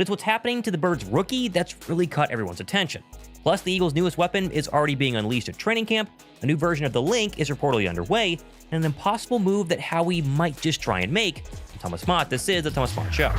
but it's what's happening to the Birds' rookie that's really caught everyone's attention. Plus, the Eagles' newest weapon is already being unleashed at training camp, a new version of the link is reportedly underway, and an impossible move that Howie might just try and make. I'm Thomas Mott, this is The Thomas Mott Show.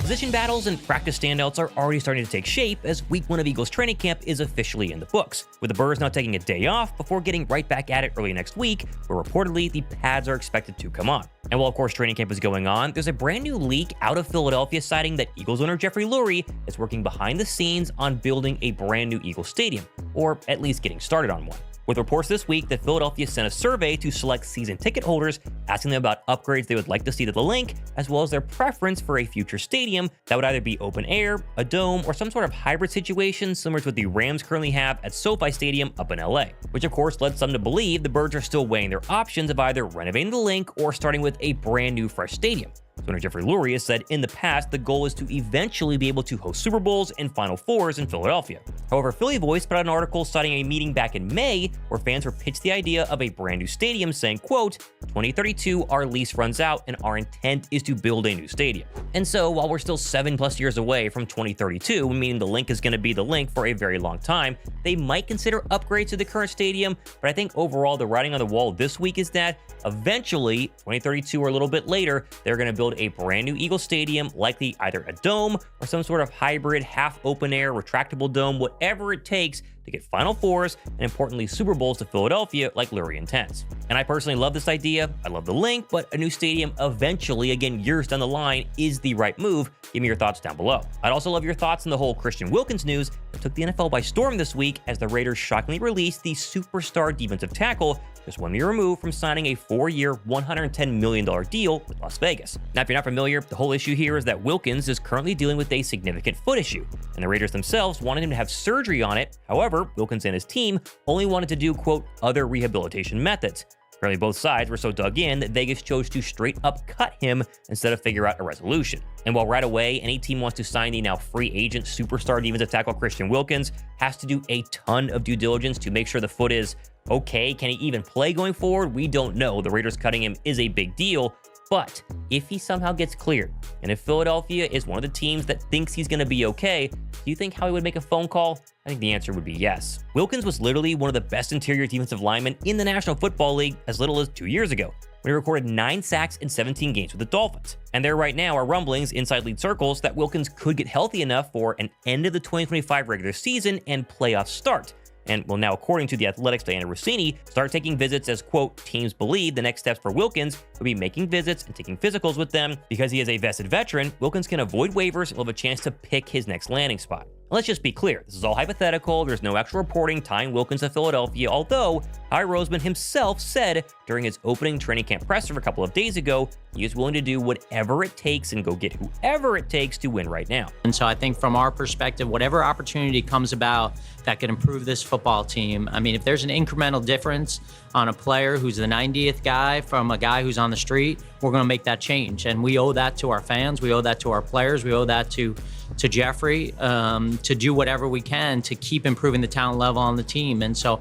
Position battles and practice standouts are already starting to take shape as week 1 of Eagles training camp is officially in the books, with the Birds now taking a day off before getting right back at it early next week, where reportedly the pads are expected to come on. And while of course training camp is going on, there's a brand new leak out of Philadelphia citing that Eagles owner Jeffrey Lurie is working behind the scenes on building a brand new Eagles stadium, or at least getting started on one. With reports this week that Philadelphia sent a survey to select season ticket holders, asking them about upgrades they would like to see to the link, as well as their preference for a future stadium that would either be open air, a dome, or some sort of hybrid situation similar to what the Rams currently have at SoFi Stadium up in LA, which of course led some to believe the Birds are still weighing their options of either renovating the link or starting with a brand new fresh stadium. Owner Jeffrey Lurie has said in the past the goal is to eventually be able to host Super Bowls and Final Fours in Philadelphia. However, Philly Voice put out an article citing a meeting back in May where fans were pitched the idea of a brand new stadium, saying, quote, 2032 our lease runs out and our intent is to build a new stadium. And so while we're still 7+ years away from 2032, meaning the link is going to be the link for a very long time, they might consider upgrades to the current stadium, but I think overall the writing on the wall this week is that eventually, 2032 or a little bit later, they're going to build a brand new Eagle Stadium, likely either a dome or some sort of hybrid half open air retractable dome, whatever it takes to get Final Fours and importantly Super Bowls to Philadelphia like Lurie intends. And I personally love this idea. I love the link, but a new stadium eventually, again years down the line, is the right move. Give me your thoughts down below. I'd also love your thoughts on the whole Christian Wilkins news that took the NFL by storm this week as the Raiders shockingly released the superstar defensive tackle just 1 year removed from signing a 4-year, $110 million deal with Las Vegas. Now, if you're not familiar, the whole issue here is that Wilkins is currently dealing with a significant foot issue, and the Raiders themselves wanted him to have surgery on it. However, Wilkins and his team only wanted to do, quote, other rehabilitation methods. Apparently both sides were so dug in that Vegas chose to straight up cut him instead of figure out a resolution. And while right away any team wants to sign the now free agent superstar defensive tackle Christian Wilkins, has to do a ton of due diligence to make sure the foot is okay. Can he even play going forward? We don't know. The Raiders cutting him is a big deal. But if he somehow gets cleared, and if Philadelphia is one of the teams that thinks he's going to be okay, do you think Howie would make a phone call? I think the answer would be yes. Wilkins was literally one of the best interior defensive linemen in the National Football League as little as 2 years ago, when he recorded 9 sacks in 17 games with the Dolphins. And there right now are rumblings inside league circles that Wilkins could get healthy enough for an end of the 2025 regular season and playoff start. And will now, according to The Athletic's Diana Rossini, start taking visits as, quote, teams believe the next steps for Wilkins would be making visits and taking physicals with them. Because he is a vested veteran, Wilkins can avoid waivers and will have a chance to pick his next landing spot. Let's just be clear, this is all hypothetical. There's no actual reporting tying Wilkins to Philadelphia, although Roseman himself said during his opening training camp presser a couple of days ago, he is willing to do whatever it takes and go get whoever it takes to win right now. And so I think from our perspective, whatever opportunity comes about that could improve this football team, I mean, if there's an incremental difference on a player who's the 90th guy from a guy who's on the street, we're going to make that change. And we owe that to our fans. We owe that to our players. We owe that to Jeffrey to do whatever we can to keep improving the talent level on the team. And so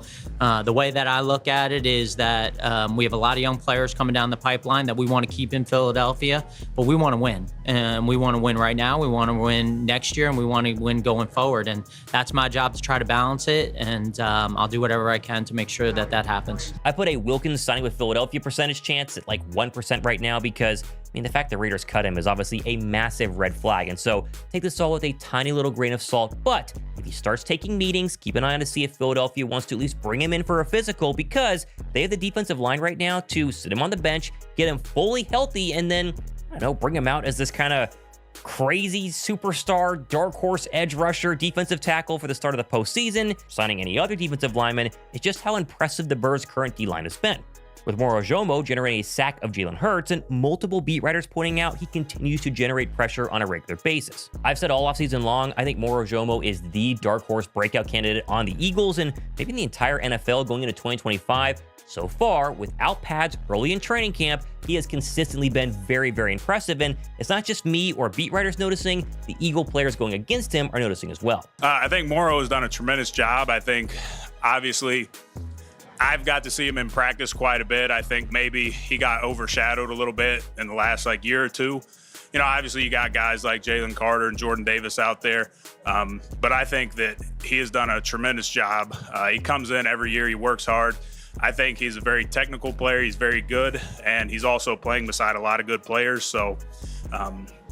the way that I look at it is that we have a lot of young players coming down the pipeline that we want to keep in Philadelphia, but we want to win. And we want to win right now. We want to win next year, and we want to win going forward. And that's my job, to try to balance it. And I'll do whatever I can to make sure that that happens. I put a Wilkins signing with Philadelphia percentage chance at like 1% right now because, I mean, the fact the Raiders cut him is obviously a massive red flag. And so take this all with a tiny little grain of salt. But if he starts taking meetings, keep an eye on to see if Philadelphia wants to at least bring him in for a physical, because they have the defensive line right now to sit him on the bench, get him fully healthy, and then, I don't know, bring him out as this kind of crazy superstar, dark horse edge rusher, defensive tackle for the start of the postseason. Signing any other defensive lineman is just how impressive the Birds' current D-line has been, with Moro Ojomo generating a sack of Jalen Hurts and multiple beat writers pointing out he continues to generate pressure on a regular basis. I've said all offseason long, I think Moro Ojomo is the dark horse breakout candidate on the Eagles and maybe in the entire NFL going into 2025. So far, without pads early in training camp, he has consistently been very, very impressive. And it's not just me or beat writers noticing, the Eagle players going against him are noticing as well. I think Moro has done a tremendous job. I think, obviously, I've got to see him in practice quite a bit. I think maybe he got overshadowed a little bit in the last year or two. You know, obviously you got guys like Jalen Carter and Jordan Davis out there. But I think that he has done a tremendous job. He comes in every year, he works hard. I think he's a very technical player. He's very good, and he's also playing beside a lot of good players. So,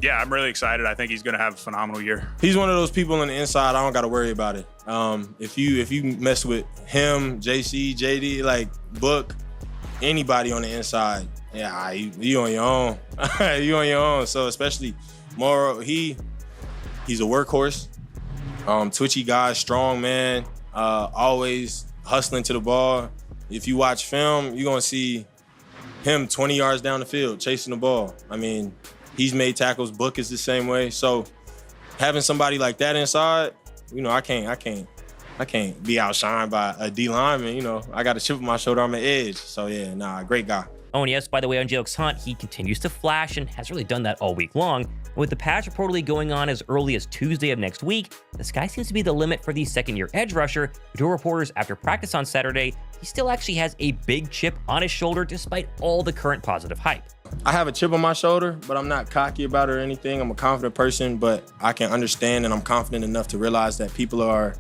yeah, I'm really excited. I think he's going to have a phenomenal year. He's one of those people on the inside, I don't got to worry about it. If you mess with him, JC, JD, Book, anybody on the inside, yeah, you on your own. You on your own. So especially Morrow, he's a workhorse, twitchy guy, strong man, always hustling to the ball. If you watch film, you're going to see him 20 yards down the field chasing the ball. I mean, he's made tackles. Book is the same way. So having somebody like that inside, you know, I can't be outshined by a D lineman. You know, I got a chip on my shoulder. I'm an edge. So yeah, great guy. Oh, and yes, by the way, on Jalen Hunt, he continues to flash and has really done that all week long. With the patch reportedly going on as early as Tuesday of next week, the sky seems to be the limit for the second-year edge rusher. Who told reporters after practice on Saturday, he still actually has a big chip on his shoulder despite all the current positive hype. I have a chip on my shoulder, but I'm not cocky about it or anything. I'm a confident person, but I can understand and I'm confident enough to realize that people are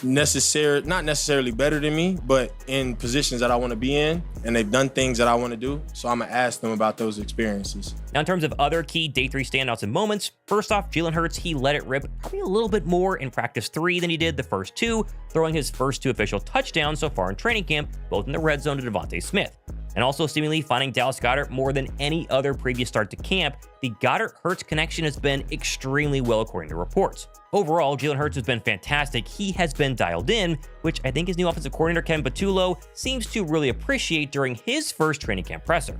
not necessarily better than me, but in positions that I want to be in, and they've done things that I want to do. So I'm going to ask them about those experiences. Now, in terms of other key day 3 standouts and moments, first off, Jalen Hurts, he let it rip probably a little bit more in practice 3 than he did the first 2, throwing his first 2 official touchdowns so far in training camp, both in the red zone to Devontae Smith. And also seemingly finding Dallas Goedert more than any other previous start to camp, the Goedert-Hurts connection has been extremely well according to reports. Overall, Jalen Hurts has been fantastic. He has been dialed in, which I think his new offensive coordinator, Kevin Patullo, seems to really appreciate during his first training camp presser.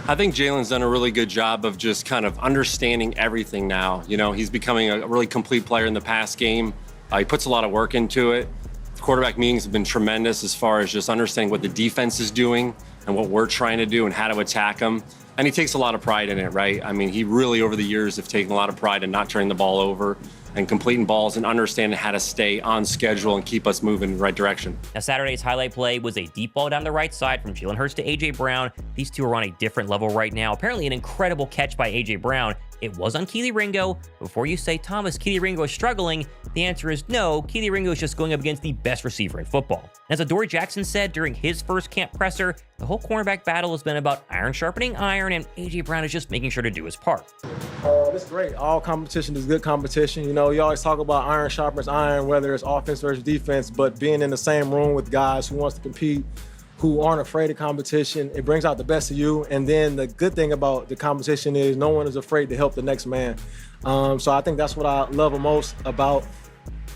I think Jalen's done a really good job of just kind of understanding everything now. You know, he's becoming a really complete player in the pass game. He puts a lot of work into it. The quarterback meetings have been tremendous as far as just understanding what the defense is doing and what we're trying to do and how to attack them. And he takes a lot of pride in it, right? I mean, he really, over the years, have taken a lot of pride in not turning the ball over and completing balls and understanding how to stay on schedule and keep us moving in the right direction. Now, Saturday's highlight play was a deep ball down the right side from Jalen Hurts to A.J. Brown. These two are on a different level right now. Apparently an incredible catch by A.J. Brown. It was on Keely Ringo. Before you say, Thomas, Keely Ringo is struggling, the answer is no. Keely Ringo is just going up against the best receiver in football. As Adoree Jackson said during his first camp presser, the whole cornerback battle has been about iron sharpening iron, and A.J. Brown is just making sure to do his part. It's great. All competition is good competition. You know, you always talk about iron sharpens iron, whether it's offense versus defense, but being in the same room with guys who wants to compete, who aren't afraid of competition, it brings out the best of you. And then the good thing about the competition is no one is afraid to help the next man. So I think that's what I love the most about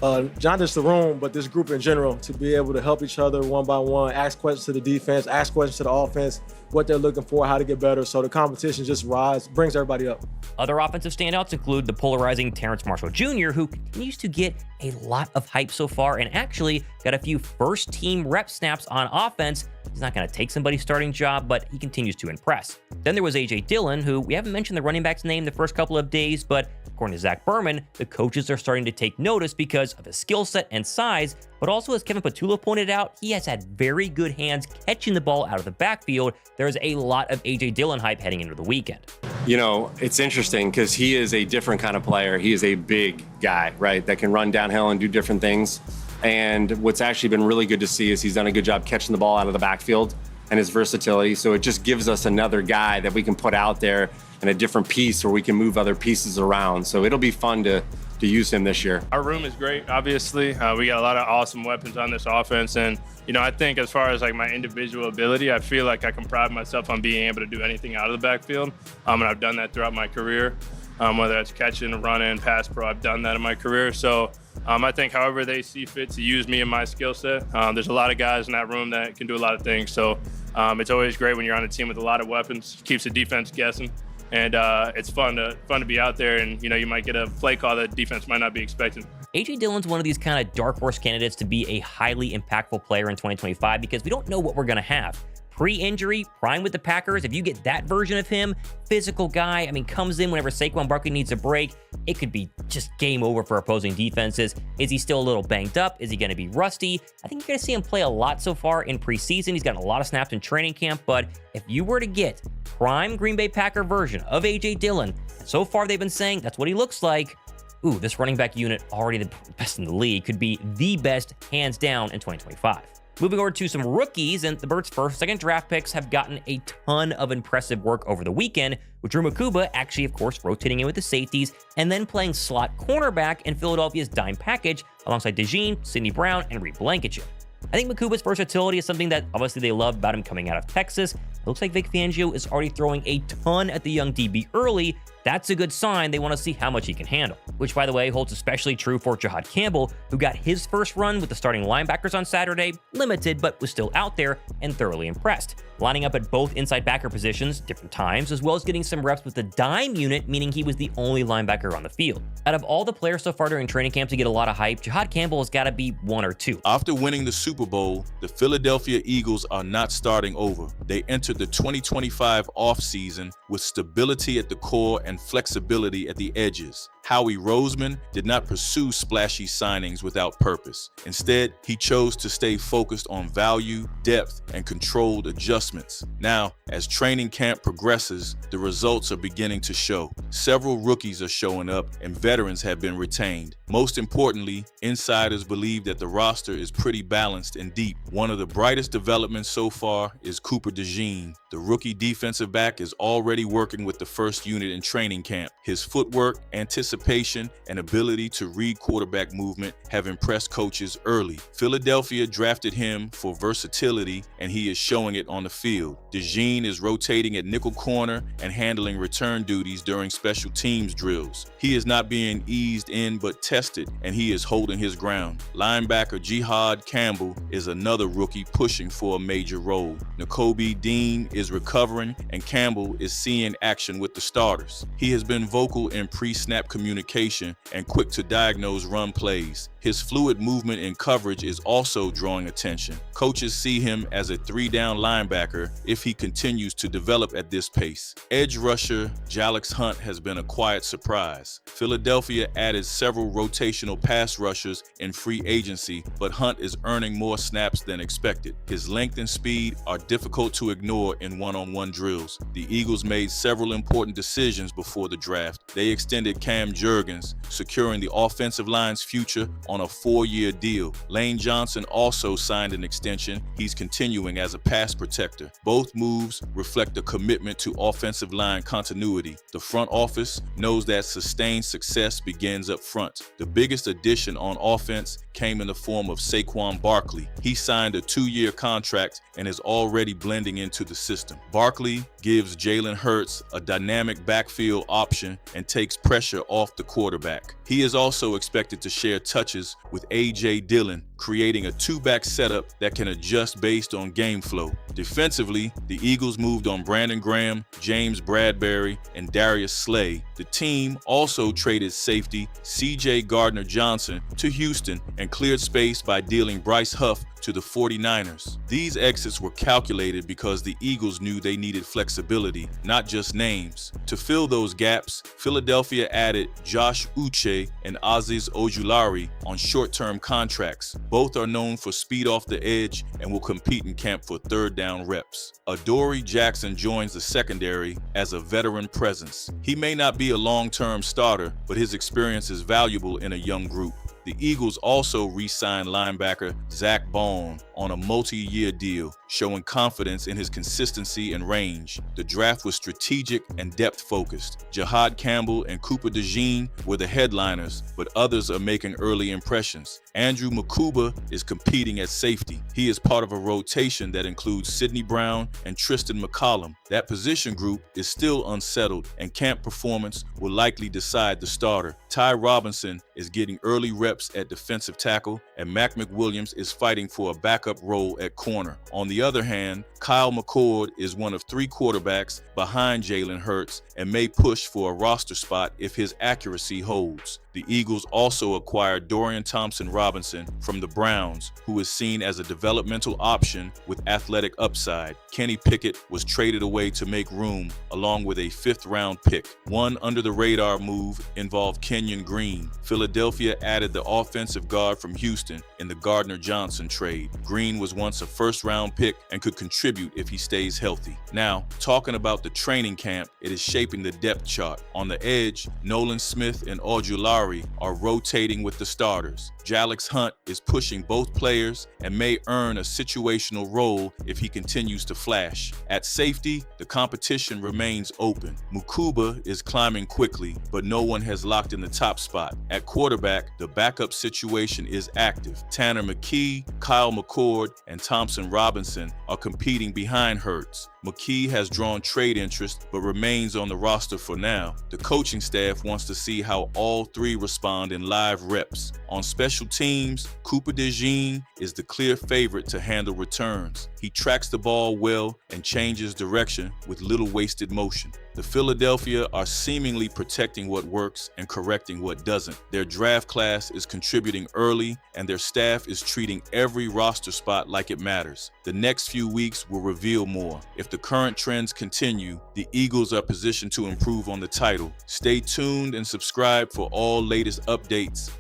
not just the room, but this group in general, to be able to help each other one by one, ask questions to the defense, ask questions to the offense, what they're looking for, how to get better. So the competition just brings everybody up. Other offensive standouts include the polarizing Terrence Marshall Jr., who continues to get a lot of hype so far and actually got a few first-team rep snaps on offense. He's not going to take somebody's starting job, but he continues to impress. Then there was A.J. Dillon, who we haven't mentioned the running back's name the first couple of days, but according to Zach Berman, the coaches are starting to take notice because of his skill set and size, but also as Kevin Patullo pointed out, he has had very good hands catching the ball out of the backfield. There's a lot of A.J. Dillon hype heading into the weekend. You know, it's interesting because he is a different kind of player. He is a big guy, right, that can run downhill and do different things. And what's actually been really good to see is he's done a good job catching the ball out of the backfield and his versatility. So it just gives us another guy that we can put out there in a different piece where we can move other pieces around. So it'll be fun to use him this year. Our room is great, obviously. We got a lot of awesome weapons on this offense. And, you know, I think as far as like my individual ability, I feel like I can pride myself on being able to do anything out of the backfield. And I've done that throughout my career, whether that's catching, running, pass pro, I've done that in my career. So I think however they see fit to use me and my skill set, there's a lot of guys in that room that can do a lot of things. So it's always great when you're on a team with a lot of weapons, keeps the defense guessing. And it's fun to be out there, and you know, you might get a play call that defense might not be expecting. A.J. Dillon's one of these kind of dark horse candidates to be a highly impactful player in 2025 because we don't know what we're going to have. pre-injury, prime with the Packers. If you get that version of him, physical guy, comes in whenever Saquon Barkley needs a break, it could be just game over for opposing defenses. Is he still a little banged up? Is he going to be rusty? I think you're going to see him play a lot so far in preseason. He's gotten a lot of snaps in training camp, but if you were to get prime Green Bay Packer version of A.J. Dillon, and so far they've been saying that's what he looks like, this running back unit, already the best in the league, could be the best hands down in 2025. Moving over to some rookies, and the Birds' first, second draft picks have gotten a ton of impressive work over the weekend, with Drew Makuba actually, of course, rotating in with the safeties, and then playing slot cornerback in Philadelphia's dime package alongside DeJean, Sidney Brown, and Reed Blankenship. I think Makuba's versatility is something that obviously they love about him coming out of Texas. It looks like Vic Fangio is already throwing a ton at the young DB early. That's a good sign. They want to see how much he can handle, which, by the way, holds especially true for Jahad Campbell, who got his first run with the starting linebackers on Saturday, limited but was still out there and thoroughly impressed, lining up at both inside backer positions different times, as well as getting some reps with the dime unit, meaning he was the only linebacker on the field. Out of all the players so far during training camp to get a lot of hype, Jahad Campbell has got to be one or two. After winning the Super Bowl, the Philadelphia Eagles are not starting over. They entered the 2025 offseason with stability at the core and flexibility at the edges. Howie Roseman did not pursue splashy signings without purpose. Instead, he chose to stay focused on value, depth, and controlled adjustments. Now, as training camp progresses, the results are beginning to show. Several rookies are showing up, and veterans have been retained. Most importantly, insiders believe that the roster is pretty balanced and deep. One of the brightest developments so far is Cooper DeJean. The rookie defensive back is already working with the first unit in training camp. His footwork, anticipation, and ability to read quarterback movement have impressed coaches early. Philadelphia drafted him for versatility, and he is showing it on the field. DeJean is rotating at nickel corner and handling return duties during special teams drills. He is not being eased in but tested, and he is holding his ground. Linebacker Jahad Campbell is another rookie pushing for a major role. Nakobe Dean is recovering, and Campbell is seeing action with the starters. He has been vocal in pre-snap communication and quick to diagnose run plays. His fluid movement in coverage is also drawing attention. Coaches see him as a three-down linebacker if he continues to develop at this pace. Edge rusher Jalix Hunt has been a quiet surprise. Philadelphia added several rotational pass rushers in free agency, but Hunt is earning more snaps than expected. His length and speed are difficult to ignore in one-on-one drills. The Eagles made several important decisions before the draft. They extended Cam Jurgens, securing the offensive line's future on a 4-year deal. Lane Johnson also signed an extension. He's continuing as a pass protector. Both moves reflect a commitment to offensive line continuity. The front office knows that sustained success begins up front. The biggest addition on offense came in the form of Saquon Barkley. He signed a 2-year contract and is already blending into the system. Barkley gives Jalen Hurts a dynamic backfield option and takes pressure off the quarterback. He is also expected to share touches with A.J. Dillon, creating a two-back setup that can adjust based on game flow. Defensively, the Eagles moved on Brandon Graham, James Bradbury, and Darius Slay. The team also traded safety C.J. Gardner-Johnson to Houston and cleared space by dealing Bryce Huff to the 49ers. These exits were calculated because the Eagles knew they needed flexibility, not just names. To fill those gaps, Philadelphia added Josh Uche and Aziz Ojulari on short-term contracts. Both are known for speed off the edge and will compete in camp for third down reps. Adoree Jackson joins the secondary as a veteran presence. He may not be a long-term starter, but his experience is valuable in a young group. The Eagles also re-signed linebacker Zack Baun on a multi-year deal, showing confidence in his consistency and range. The draft was strategic and depth-focused. Jahad Campbell and Cooper DeJean were the headliners, but others are making early impressions. Andrew Makuba is competing at safety. He is part of a rotation that includes Sidney Brown and Tristan McCollum. That position group is still unsettled, and camp performance will likely decide the starter. Ty Robinson is getting early reps at defensive tackle, and Mac McWilliams is fighting for a backup role at corner. On the other hand, Kyle McCord is one of 3 quarterbacks behind Jalen Hurts and may push for a roster spot if his accuracy holds. The Eagles also acquired Dorian Thompson-Robinson from the Browns, who is seen as a developmental option with athletic upside. Kenny Pickett was traded away to make room, along with a 5th-round pick. One under-the-radar move involved Kenyon Green. Philadelphia added the offensive guard from Houston in the Gardner Johnson trade. Green was once a 1st-round pick and could contribute if he stays healthy. Now, talking about the training camp, it is shaping the depth chart. On the edge, Nolan Smith and Ojulari are rotating with the starters. Jalix Hunt is pushing both players and may earn a situational role if he continues to flash. At safety, the competition remains open. Mukuba is climbing quickly, but no one has locked in the top spot. At quarterback, the backup situation is active. Tanner McKee, Kyle McCord, and Thompson Robinson are competing behind Hurts. McKee has drawn trade interest but remains on the roster for now. The coaching staff wants to see how all 3 respond in live reps. On special teams, Cooper DeJean is the clear favorite to handle returns. He tracks the ball well and changes direction with little wasted motion. The Philadelphia are seemingly protecting what works and correcting what doesn't. Their draft class is contributing early, and their staff is treating every roster spot like it matters. The next few weeks will reveal more. If the current trends continue, the Eagles are positioned to improve on the title. Stay tuned and subscribe for all latest updates